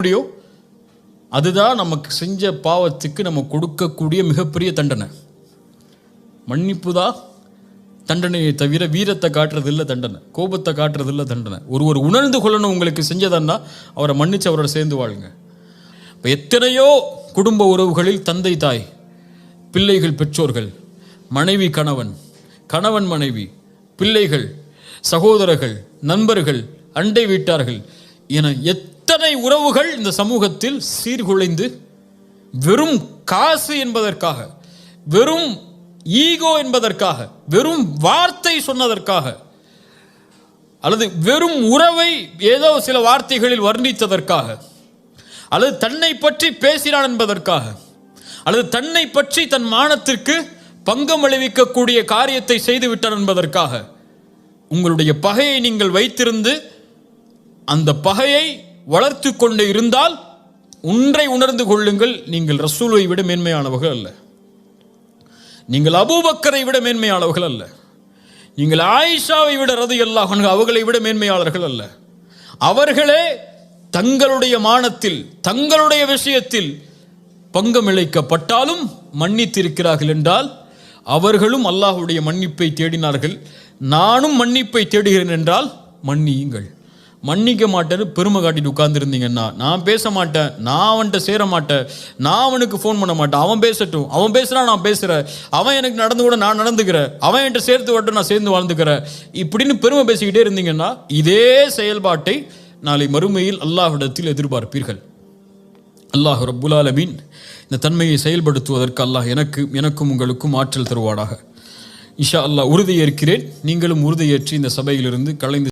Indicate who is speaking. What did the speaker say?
Speaker 1: எப்படியோ அதுதான் நமக்கு செஞ்ச பாவத்துக்கு நம்ம கொடுக்கக்கூடிய மிகப்பெரிய தண்டனை. மன்னிப்பு தான் தண்டனையை தவிர வீரத்தை காட்டுறது இல்லை தண்டனை, கோபத்தை காட்டுறது இல்லை தண்டனை. ஒருவர் உணர்ந்து கொள்ளணும் உங்களுக்கு செஞ்சதன்னா அவரை மன்னிச்சு அவரோட சேர்ந்து வாழுங்க. இப்போ எத்தனையோ குடும்ப உறவுகளில் தந்தை தாய், பிள்ளைகள் பெற்றோர்கள், மனைவி கணவன், கணவன் மனைவி, பிள்ளைகள், சகோதரர்கள், நண்பர்கள், அண்டை வீட்டார்கள் என எத்தனை உறவுகள் இந்த சமூகத்தில் சீர்குலைந்து வெறும் காசு என்பதற்காக, வெறும் ஈகோ என்பதற்காக, வெறும் வார்த்தை சொன்னதற்காக, அல்லது வெறும் உறவை ஏதோ சில வார்த்தைகளில் வர்ணித்ததற்காக, அல்லது தன்னை பற்றி பேசினான் என்பதற்காக, அல்லது தன்னை பற்றி தன் மானத்திற்கு பங்கம் விளைவிக்கக்கூடிய காரியத்தை செய்துவிட்டான் என்பதற்காக உங்களுடைய பகையை நீங்கள் வைத்திருந்து அந்த பகையை வளர்த்து கொண்டு இருந்தால் ஒன்றை உணர்ந்து கொள்ளுங்கள், நீங்கள் ரசூலை விட மேன்மையானவர்கள் அல்ல, நீங்கள் அபூபக்கரை விட மேன்மையானவர்கள் அல்ல, நீங்கள் ஆயிஷாவை விட ரலியல்லாஹு அன்ஹா அவர்களை விட மேன்மையாளர்கள் அல்ல. அவர்களே தங்களுடைய மானத்தில் தங்களுடைய விஷயத்தில் பங்கம் இழைக்கப்பட்டாலும் மன்னித்திருக்கிறார்கள் என்றால் அவர்களும் அல்லாஹ்வுடைய மன்னிப்பை தேடினார்கள். நானும் மன்னிப்பை தேடுகிறேன் என்றால் மன்னியுங்கள். மன்னிக்க மாட்டேன்னு பெருமை காட்டிட்டு உட்கார்ந்துருந்தீங்கன்னா, நான் பேச மாட்டேன், நான் அவன்கிட்ட சேர மாட்டேன், நான் அவனுக்கு ஃபோன் பண்ண மாட்டேன், அவன் பேசட்டும், அவன் பேசுகிறான் நான் பேசுகிறேன், அவன் எனக்கு நடந்து கூட நான் நடந்துக்கிறேன், அவன் என்கிட்ட சேர்த்து வரட்டும் நான் சேர்ந்து வாழ்ந்துக்கிறேன், இப்படின்னு பெருமை பேசிக்கிட்டே இருந்தீங்கன்னா இதே செயல்பாட்டை நாளை மறுமையில் அல்லாஹ்விடத்தில் எதிர்பார்ப்பீர்கள். அல்லாஹ் ரப்புல் ஆலமீன் இந்த தன்மையை செயல்படுத்துவதற்கு அல்லாஹ் எனக்கும் உங்களுக்கும் ஆற்றல் தருவானாக. இன்ஷா அல்லாஹ் உறுதியேற்கிறேன். நீங்களும் உறுதியேற்றி இந்த சபையிலிருந்து கலைந்து